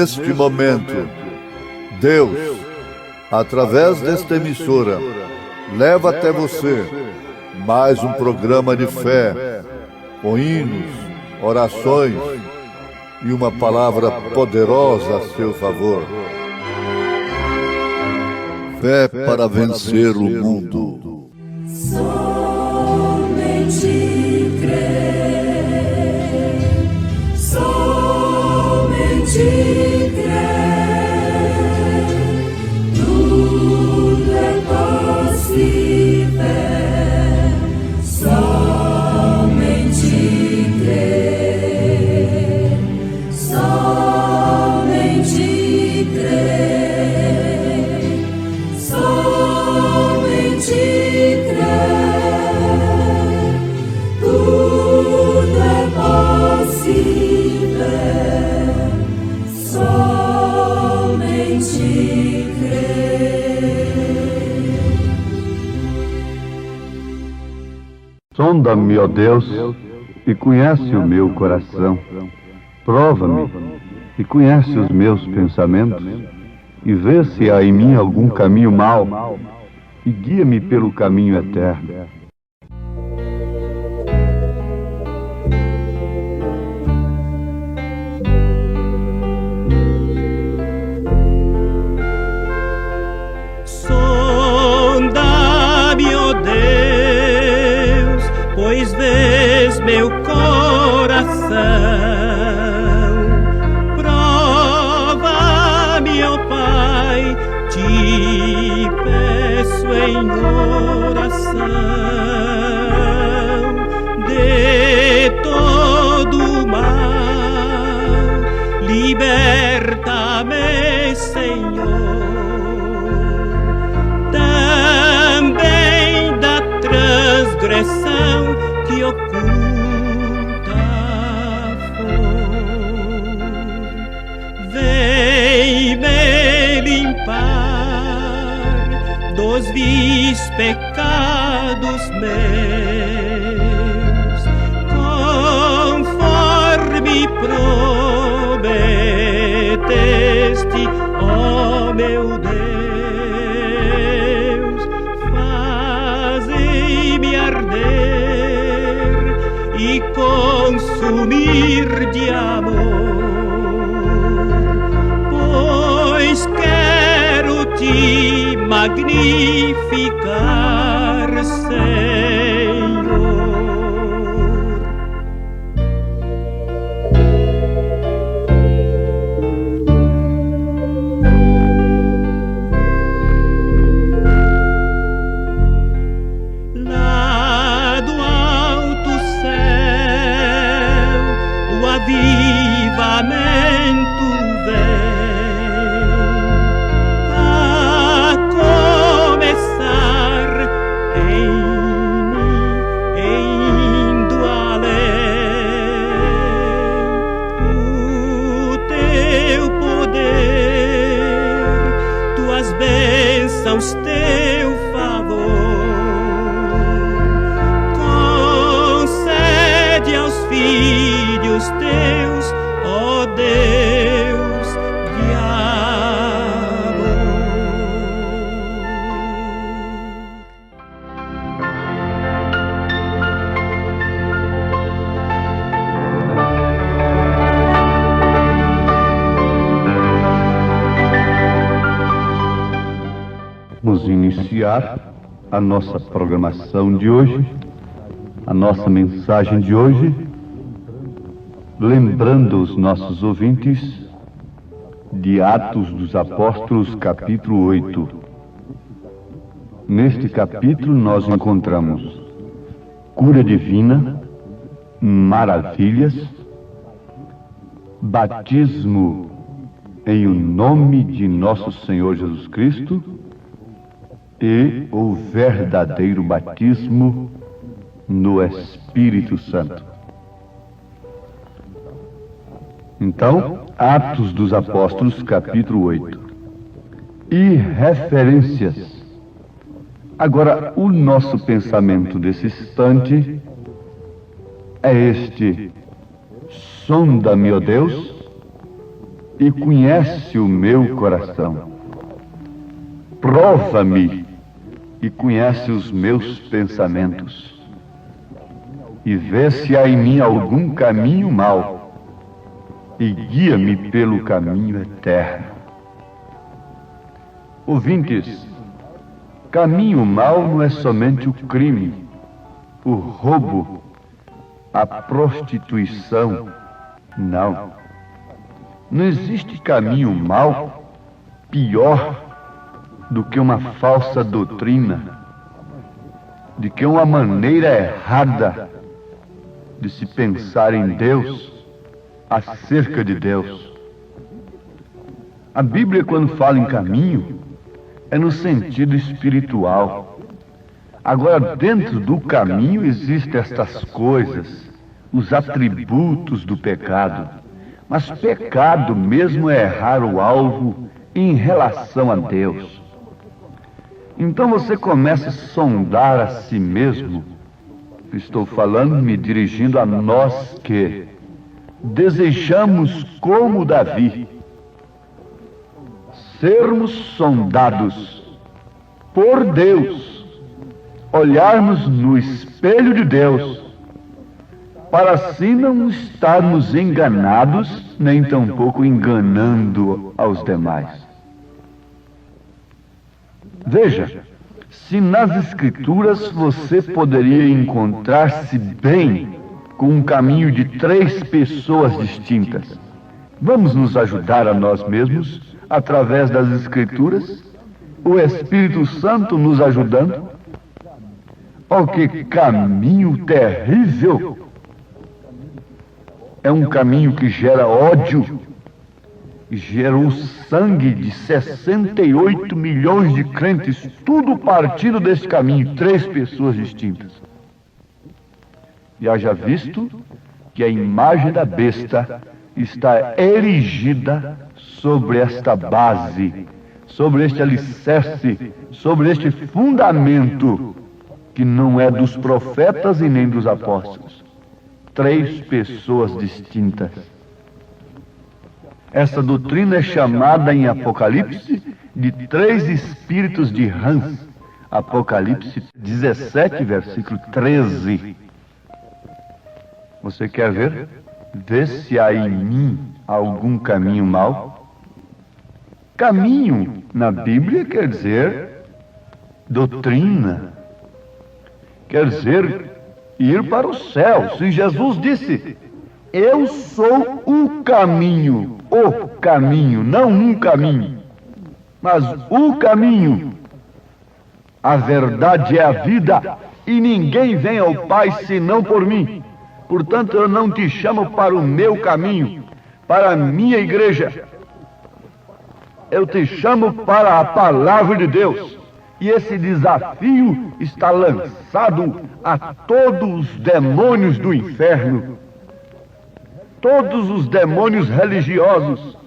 neste momento, Deus, através desta emissora, leva até você mais um programa de fé, com hinos, orações e uma palavra poderosa a seu favor. Fé para vencer o mundo. Somente crer, somente crer, tudo é possível, somente crer, somente crer, somente crer, tudo é possível, somente crer. Sonda-me, ó Deus, e conhece o meu coração. Prova-me e conhece os meus pensamentos, e vê se há em mim algum caminho mau, e guia-me pelo caminho eterno. Sonda-me, ó Deus, pois vês meu coração. Prova-me, ó Pai, te peço em oração. De todo mal, liberta-me, Senhor. Também da transgressão que oculta for. Vem me limpar dos vis pecados meus, conforme prometeste, ó meu Deus. Faze-me arder e consumir de amor, pois quero te magnificar, Senhor. Lá do alto céu o avivamento vem, a começar em mim, indo além. O teu poder, tuas bênçãos, teu favor, concede aos filhos teus, ó Deus de amor. Vamos iniciar a nossa programação de hoje, a nossa mensagem de hoje, lembrando os nossos ouvintes de Atos dos Apóstolos, capítulo 8. Neste capítulo nós encontramos cura divina, maravilhas, batismo em o nome de nosso Senhor Jesus Cristo e o verdadeiro batismo no Espírito Santo. Então, Atos dos Apóstolos, capítulo 8. E referências. Agora, o nosso pensamento desse instante é este: sonda-me, ó Deus, e conhece o meu coração. Prova-me e conhece os meus pensamentos, e vê se há em mim algum caminho mau, e guia-me pelo caminho eterno. Ouvintes, caminho mau não é somente o crime, o roubo, a prostituição. Não. Não existe caminho mau pior do que uma falsa doutrina, de que uma maneira errada de se pensar em Deus, acerca de Deus. A Bíblia, quando fala em caminho, é no sentido espiritual. Agora, dentro do caminho existem estas coisas, os atributos do pecado. Mas pecado mesmo é errar o alvo em relação a Deus. Então você começa a sondar a si mesmo. Estou falando, me dirigindo a nós que desejamos, como Davi, sermos sondados por Deus, olharmos no espelho de Deus, para assim não estarmos enganados, nem tampouco enganando aos demais. Veja, se nas Escrituras você poderia encontrar-se bem com um caminho de 3 pessoas distintas, vamos nos ajudar a nós mesmos através das Escrituras, o Espírito Santo nos ajudando. Oh, que caminho terrível! É um caminho que gera ódio, gerou sangue de 68 milhões de crentes, tudo partindo desse caminho, 3 pessoas distintas. E haja visto que a imagem da besta está erigida sobre esta base, sobre este alicerce, sobre este fundamento, que não é dos profetas e nem dos apóstolos. 3 pessoas distintas. Essa doutrina é chamada em Apocalipse de 3 espíritos de Hans. Apocalipse 17, versículo 13. Você quer ver? Vê se há em mim algum caminho mau. Caminho, na Bíblia, quer dizer doutrina. Quer dizer ir para o céu. Se Jesus disse: eu sou o caminho, não um caminho, mas o caminho, a verdade é a vida, e ninguém vem ao Pai senão por mim. Portanto, eu não te chamo para o meu caminho, para a minha igreja. Eu te chamo para a palavra de Deus. E esse desafio está lançado a todos os demônios do inferno. Todos os demônios religiosos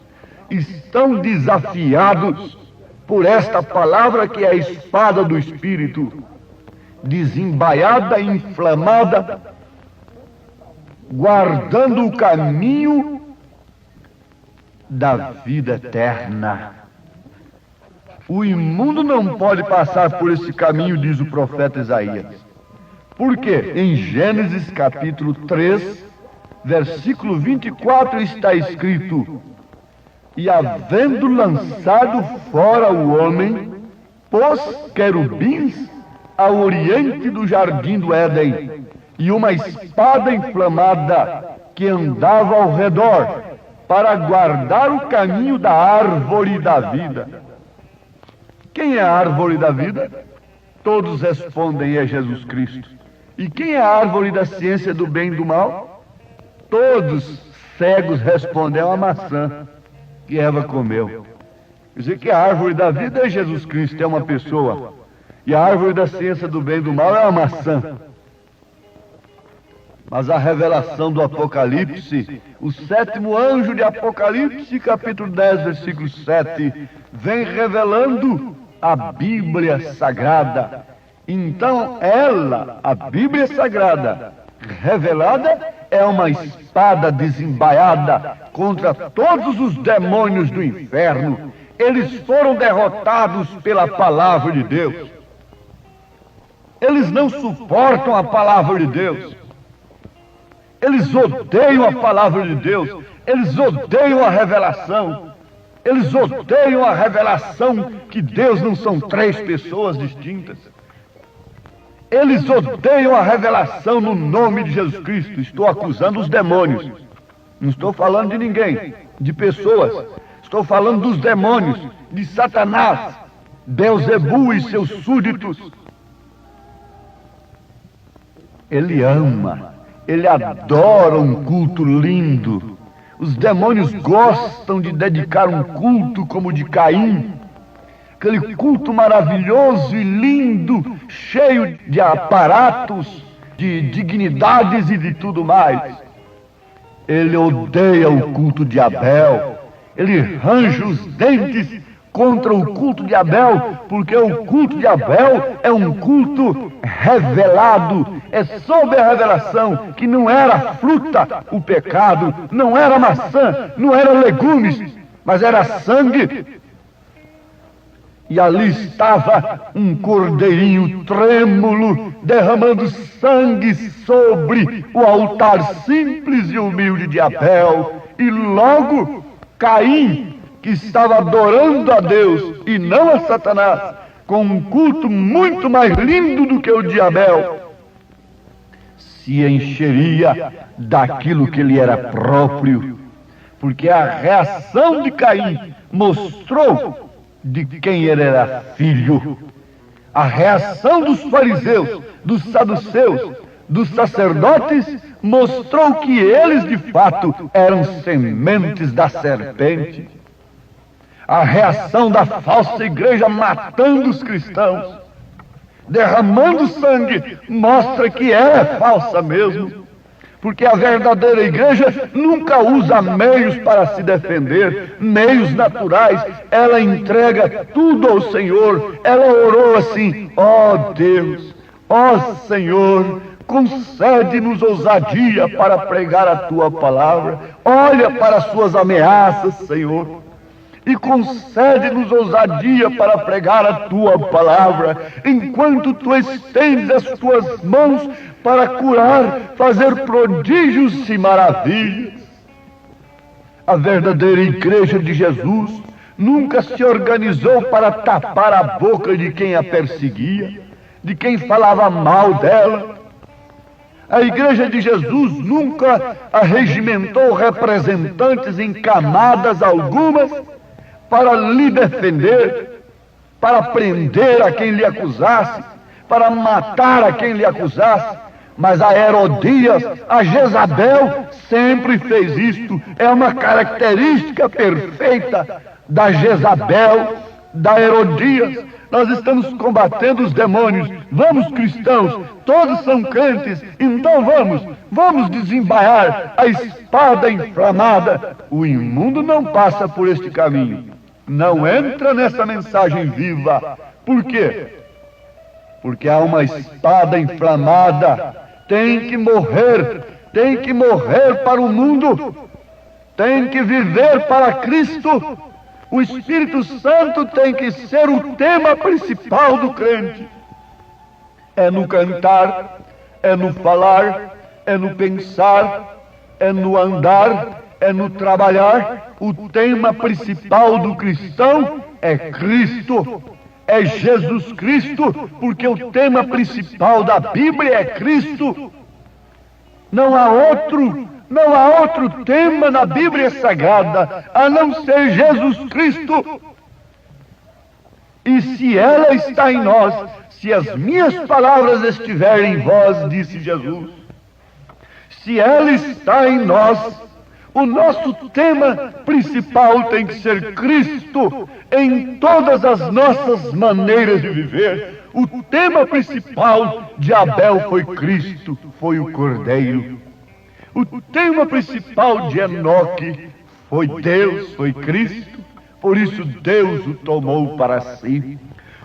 estão desafiados por esta palavra que é a espada do Espírito, desembaiada, inflamada, guardando o caminho da vida eterna. O imundo não pode passar por esse caminho, diz o profeta Isaías. Por quê? Em Gênesis capítulo 3, versículo 24 está escrito: e havendo lançado fora o homem, pôs querubins ao oriente do jardim do Éden, e uma espada inflamada que andava ao redor, para guardar o caminho da árvore da vida. Quem é a árvore da vida? Todos respondem: é Jesus Cristo. E quem é a árvore da ciência do bem e do mal? Todos cegos respondem: é uma maçã que Eva comeu. Quer dizer que a árvore da vida é Jesus Cristo, é uma pessoa. E a árvore da ciência do bem e do mal é uma maçã. Mas a revelação do Apocalipse, o 7º anjo de Apocalipse, capítulo 10, versículo 7, vem revelando a Bíblia Sagrada. Então ela, a Bíblia Sagrada, revelada, é uma espada desembaiada contra todos os demônios do inferno. Eles foram derrotados pela palavra de Deus. Eles não suportam a palavra de Deus. Eles odeiam a palavra de Deus. Eles odeiam a revelação. Eles odeiam a revelação que Deus não são três pessoas distintas. Eles odeiam a revelação no nome de Jesus Cristo. Estou acusando os demônios. Não estou falando de ninguém, de pessoas. Estou falando dos demônios, de Satanás, Beelzebu e seus súditos. Ele ama, ele adora um culto lindo. Os demônios gostam de dedicar um culto como o de Caim. Aquele culto maravilhoso e lindo, cheio de aparatos, de dignidades e de tudo mais. Ele odeia o culto de Abel. Ele range os dentes contra o culto de Abel, porque o culto de Abel é um culto revelado, é sob a revelação, que não era fruta o pecado, não era maçã, não era legumes, mas era sangue. E ali estava um cordeirinho trêmulo, derramando sangue sobre o altar simples e humilde de Abel. E logo Caim, que estava adorando a Deus e não a Satanás, com um culto muito mais lindo do que o de Abel, se encheria daquilo que lhe era próprio, porque a reação de Caim mostrou de quem ele era filho. A reação dos fariseus, dos saduceus, dos sacerdotes mostrou que eles de fato eram sementes da serpente. A reação da falsa igreja matando os cristãos, derramando sangue, mostra que ela é falsa mesmo. Porque a verdadeira igreja nunca usa meios para se defender, meios naturais. Ela entrega tudo ao Senhor. Ela orou assim: ó Deus, ó Senhor, concede-nos ousadia para pregar a Tua palavra. Olha para as Suas ameaças, Senhor, e concede-nos ousadia para pregar a Tua palavra, enquanto Tu estendes as Tuas mãos para curar, fazer prodígios e maravilhas. A verdadeira igreja de Jesus nunca se organizou para tapar a boca de quem a perseguia, de quem falava mal dela. A igreja de Jesus nunca arregimentou representantes em camadas algumas para lhe defender, para prender a quem lhe acusasse, para matar a quem lhe acusasse. Mas a Herodias, a Jezabel, sempre fez isto. É uma característica perfeita da Jezabel, da Herodias. Nós estamos combatendo os demônios. Vamos, cristãos, todos são crentes, então vamos desembaiar a espada inflamada. O imundo não passa por este caminho, não entra nessa mensagem viva. Por quê? Porque há uma espada inflamada. Tem que morrer para o mundo, tem que viver para Cristo. O Espírito Santo tem que ser o tema principal do crente. É no cantar, é no falar, é no pensar, é no andar, é no trabalhar. O tema principal do cristão é Cristo. É Jesus Cristo, porque o tema principal da Bíblia é Cristo. Não há outro tema na Bíblia Sagrada a não ser Jesus Cristo. E se ela está em nós, se as minhas palavras estiverem em vós, disse Jesus, se ela está em nós, o nosso tema principal tem que ser Cristo em todas as nossas maneiras de viver. O tema principal de Abel foi Cristo, foi o Cordeiro. O tema principal de Enoque foi Deus, foi Cristo. Por isso Deus o tomou para si.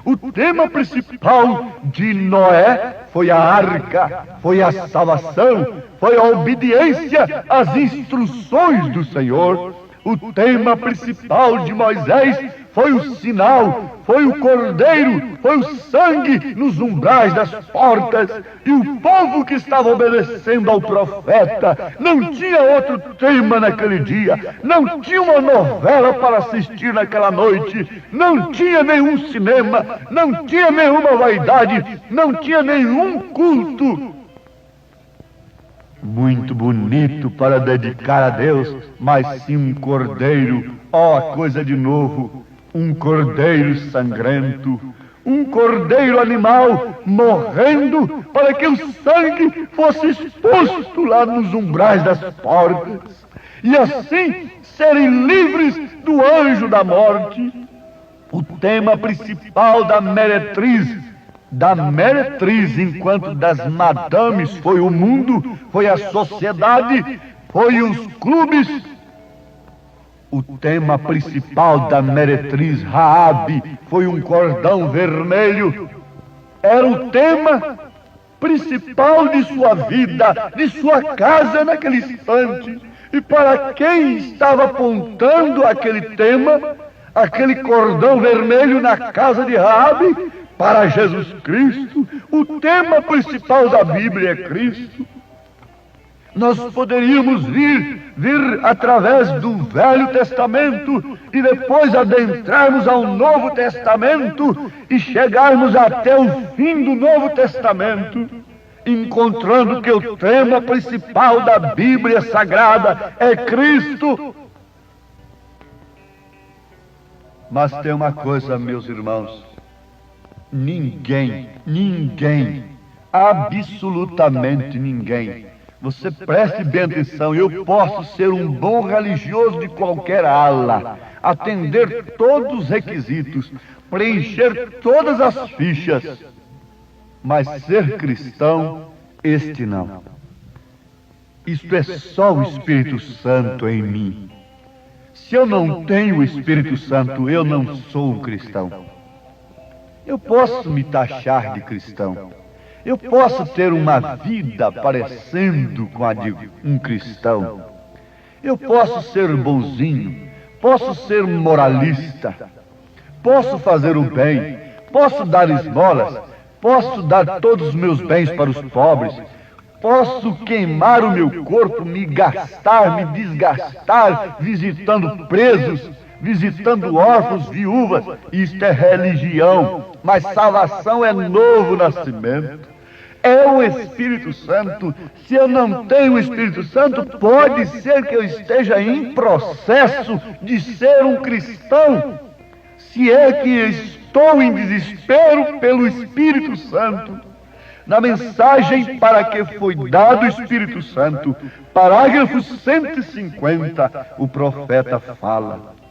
O tema principal de Noé foi a arca, foi a salvação, foi a obediência às instruções do Senhor. O tema principal de Moisés foi o sinal, foi o cordeiro, foi o sangue nos umbrais das portas. E o povo que estava obedecendo ao profeta não tinha outro tema naquele dia, não tinha uma novela para assistir naquela noite, não tinha nenhum cinema, não tinha nenhuma vaidade, não tinha nenhum culto muito bonito para dedicar a Deus, mas sim um cordeiro, a coisa de novo, um cordeiro sangrento, um cordeiro animal morrendo para que o sangue fosse exposto lá nos umbrais das portas e assim serem livres do anjo da morte. O tema principal da meretriz enquanto das madames foi o mundo, foi a sociedade, foi os clubes. O tema principal da meretriz Raabe foi um cordão vermelho. Era o tema principal de sua vida, de sua casa naquele instante. E para quem estava apontando aquele tema, aquele cordão vermelho na casa de Raabe? Para Jesus Cristo. O tema principal da Bíblia é Cristo. Nós poderíamos vir através do Velho Testamento e depois adentrarmos ao Novo Testamento e chegarmos até o fim do Novo Testamento, encontrando que o tema principal da Bíblia Sagrada é Cristo. Mas tem uma coisa, meus irmãos, ninguém, absolutamente ninguém, você preste bem atenção, eu posso ser um bom religioso de qualquer ala, atender todos os requisitos, preencher todas as fichas, mas ser cristão, este não. Isto é só o Espírito Santo em mim. Se eu não tenho o Espírito Santo, eu não sou um cristão. Eu posso me taxar de cristão. Eu posso ter uma vida parecendo com a de um cristão. Eu posso ser bonzinho, posso ser moralista, posso fazer o bem, posso dar esmolas, posso dar todos os meus bens para os pobres, posso queimar o meu corpo, me gastar, me desgastar, visitando presos, visitando órfãos, viúvas. Isto é religião, mas salvação é novo nascimento, é o Espírito Santo. Se eu não tenho o Espírito Santo, pode ser que eu esteja em processo de ser um cristão, se é que estou em desespero pelo Espírito Santo. Na mensagem para que foi dado o Espírito Santo, parágrafo 150, o profeta fala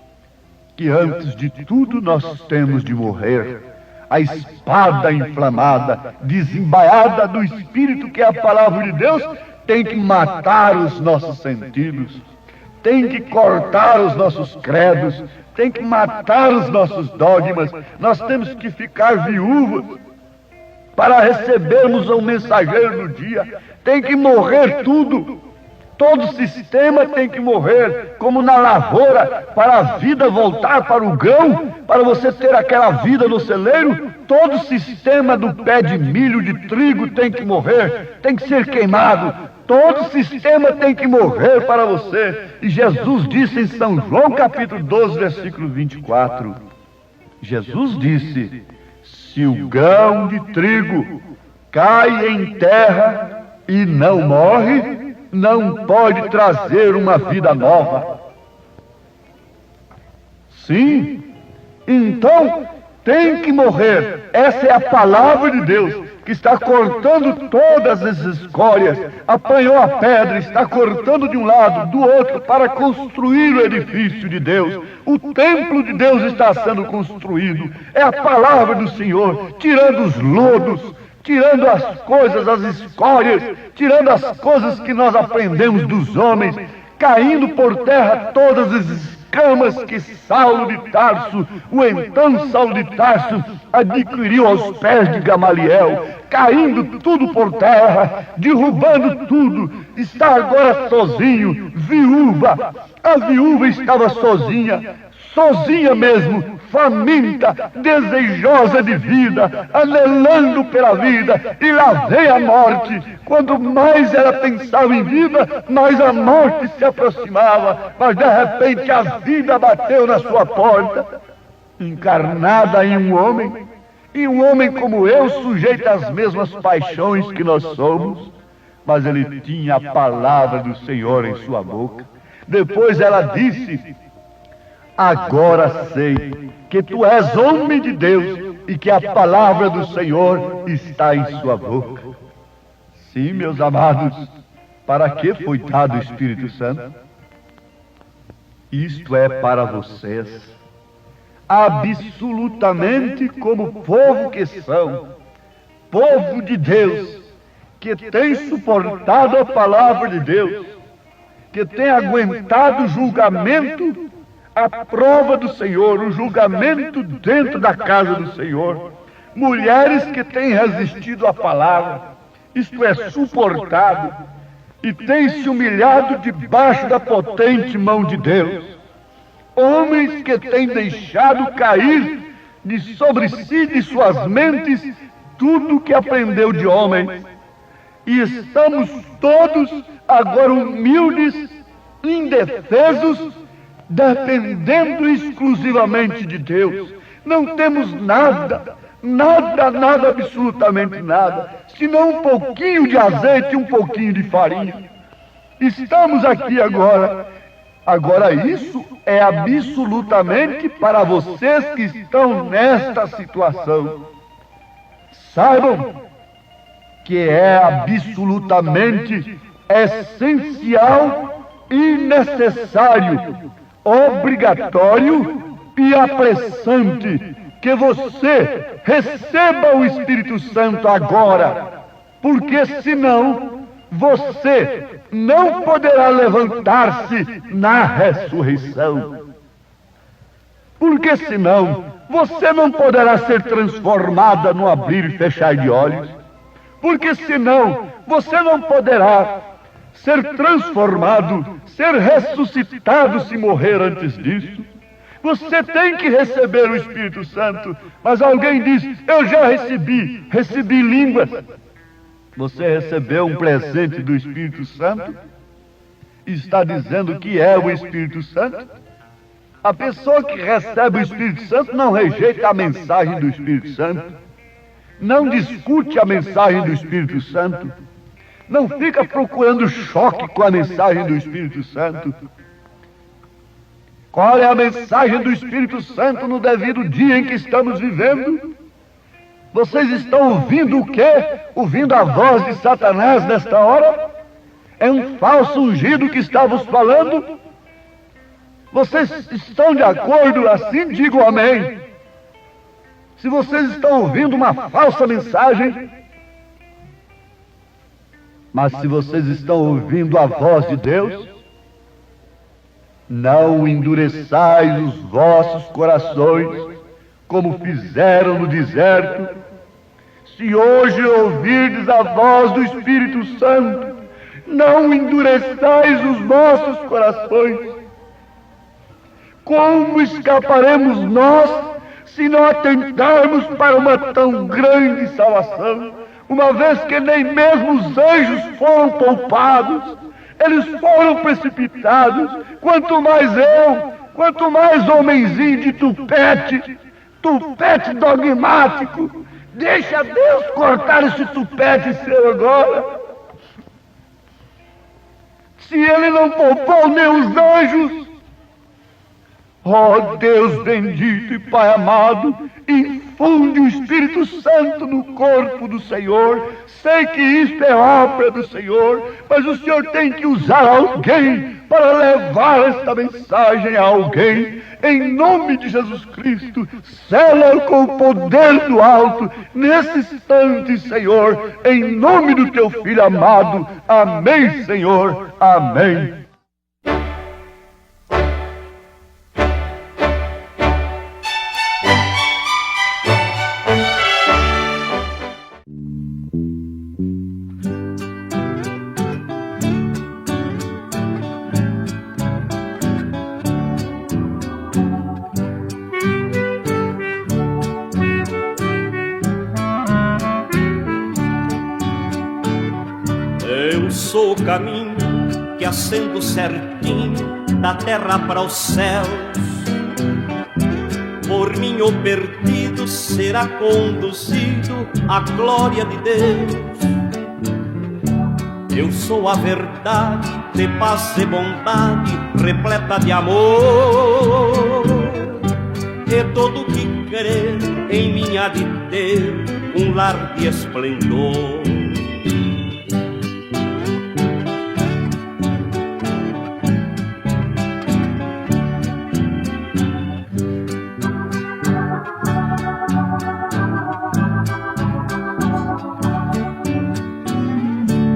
que antes de tudo nós temos de morrer. A espada inflamada, desembaiada do Espírito, que é a palavra de Deus, tem que matar os nossos sentidos, tem que cortar os nossos credos, tem que matar os nossos dogmas. Nós temos que ficar viúvos para recebermos um mensageiro no dia. Tem que morrer tudo. Todo sistema tem que morrer, como na lavoura, para a vida voltar para o grão, para você ter aquela vida no celeiro. Todo sistema do pé de milho, de trigo, tem que morrer, tem que ser queimado. Todo sistema tem que morrer para você. E Jesus disse em São João capítulo 12, versículo 24, Jesus disse: se o grão de trigo cai em terra e não morre, não pode trazer uma vida nova. Sim, então tem que morrer. Essa é a palavra de Deus, que está cortando todas as escórias. Apanhou a pedra, está cortando de um lado, do outro, para construir o edifício de Deus. O templo de Deus está sendo construído. É a palavra do Senhor, tirando os lodos, tirando as coisas, as escórias, tirando as coisas que nós aprendemos dos homens, caindo por terra todas as escamas que Saulo de Tarso, o então Saulo de Tarso, adquiriu aos pés de Gamaliel, caindo tudo por terra, derrubando tudo, está agora sozinho, viúva. A viúva estava sozinha mesmo, faminta, desejosa de vida, anelando pela vida, e lá veio a morte. Quando mais ela pensava em vida, mais a morte se aproximava, mas de repente a vida bateu na sua porta, encarnada em um homem, e um homem como eu, sujeito às mesmas paixões que nós somos, mas ele tinha a palavra do Senhor em sua boca. Depois ela disse: agora sei que tu és homem de Deus e que a palavra do Senhor está em sua boca. Sim, meus amados, para que foi dado o Espírito Santo? Isto é para vocês, absolutamente como povo que são, povo de Deus, que tem suportado a palavra de Deus, que tem aguentado o julgamento, a prova do Senhor, o julgamento dentro da casa do Senhor. Mulheres que têm resistido à palavra, isto é, suportado, e têm se humilhado debaixo da potente mão de Deus. Homens que têm deixado cair de sobre si, de suas mentes, tudo o que aprendeu de homens. E estamos todos agora humildes, indefesos, dependendo exclusivamente de Deus. Não temos nada, absolutamente nada, senão um pouquinho de azeite e um pouquinho de farinha. Estamos aqui agora. Agora isso é absolutamente para vocês que estão nesta situação. Saibam que é absolutamente essencial e necessário, obrigatório e apressante que você receba o Espírito Santo agora, porque senão você não poderá levantar-se na ressurreição. Porque senão você não poderá ser transformada no abrir e fechar de olhos. Porque senão você não poderá ser transformado, ser ressuscitado se morrer antes disso. Você tem que receber o Espírito Santo. Mas alguém diz: eu já recebi línguas. Você recebeu um presente do Espírito Santo? Está dizendo que é o Espírito Santo? A pessoa que recebe o Espírito Santo não rejeita a mensagem do Espírito Santo, não discute a mensagem do Espírito Santo, não fica procurando choque com a mensagem do Espírito Santo. Qual é a mensagem do Espírito Santo no devido dia em que estamos vivendo? Vocês estão ouvindo o quê? Ouvindo a voz de Satanás nesta hora? É um falso ungido que está vos falando? Vocês estão de acordo? Assim digam amém. Se vocês estão ouvindo uma falsa mensagem, mas se vocês estão ouvindo a voz de Deus, não endureçais os vossos corações, como fizeram no deserto. Se hoje ouvirdes a voz do Espírito Santo, não endureçais os vossos corações. Como escaparemos nós se não atentarmos para uma tão grande salvação, uma vez que nem mesmo os anjos foram poupados, eles foram precipitados? Quanto mais eu, quanto mais homenzinho de tupete dogmático. Deixa Deus cortar esse tupete seu agora. Se Ele não poupou nem os anjos, ó Deus bendito e Pai amado, infunde o Espírito Santo no corpo do Senhor. Sei que isto é obra do Senhor, mas o Senhor tem que usar alguém para levar esta mensagem a alguém. Em nome de Jesus Cristo, sela com o poder do alto, nesse instante, Senhor, em nome do Teu Filho amado. Amém, Senhor. Amém. sou o caminho que acendo certinho da terra para os céus. Por mim o perdido será conduzido à glória de Deus. Eu sou a verdade de paz e bondade, repleta de amor. E todo que crer em mim há de ter um lar de esplendor.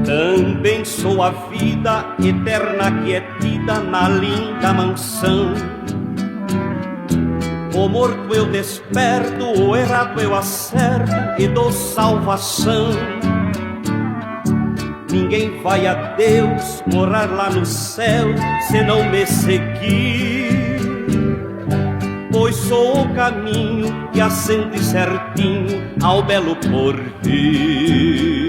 Também sou a vida eterna que é tida na linda mansão. O morto eu desperto, o errado eu acerto e dou salvação. Ninguém vai a Deus morar lá no céu se não me seguir, pois sou o caminho que acende certinho ao belo porvir.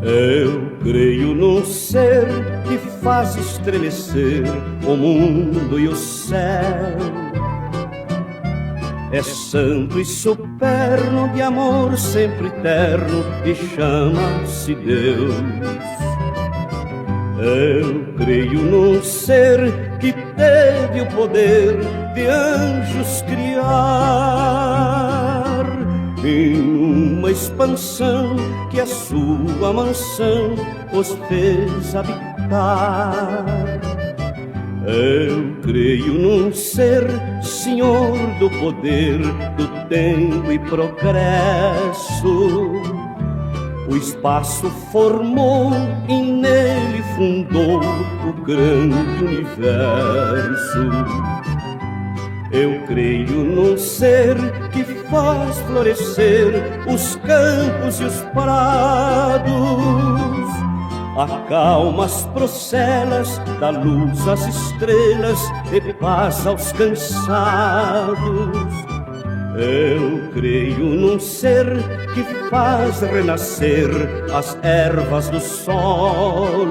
Eu creio num ser que faz estremecer o mundo e o céu. É santo e superno de amor sempre eterno e chama-se Deus. Eu creio num ser que teve o poder de anjos criar, em uma expansão que a sua mansão os fez habitar. Eu creio num ser, senhor do poder, do tempo e progresso. O espaço formou e nele fundou o grande universo. Eu creio num ser que faz florescer os campos e os prados, acalma as procelas, dá luz às estrelas e paz aos cansados. Eu creio num ser que faz renascer as ervas do solo.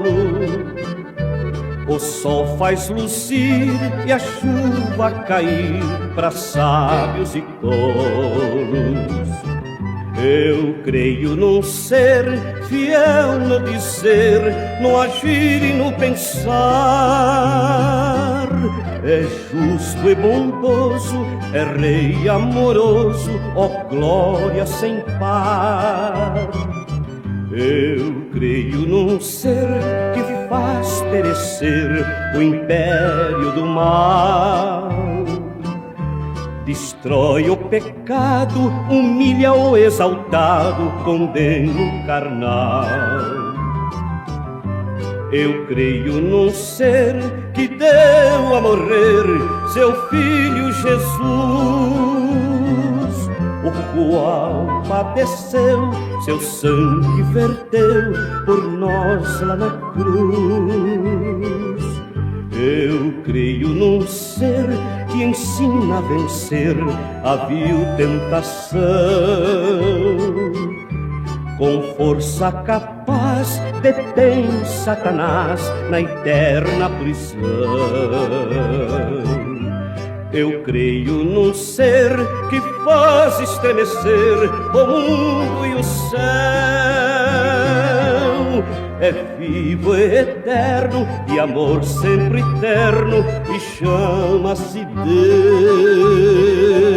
O sol faz luzir e a chuva cair para sábios e tolos. Eu creio num ser fiel no dizer, no agir e no pensar. É justo e bondoso, é rei amoroso, ó glória sem par. Eu creio num ser que faz perecer o império do mal. Destrói o pecado, humilha o exaltado, condena o carnal. Eu creio num ser que deu a morrer seu filho Jesus, o qual padeceu, seu sangue verteu por nós lá na cruz. Eu creio num ser que ensina a vencer a vil tentação, com força capaz detém Satanás na eterna prisão. Eu creio num ser que faz estremecer o mundo e o céu. É vivo e eterno, de amor sempre eterno, e chama-se Deus.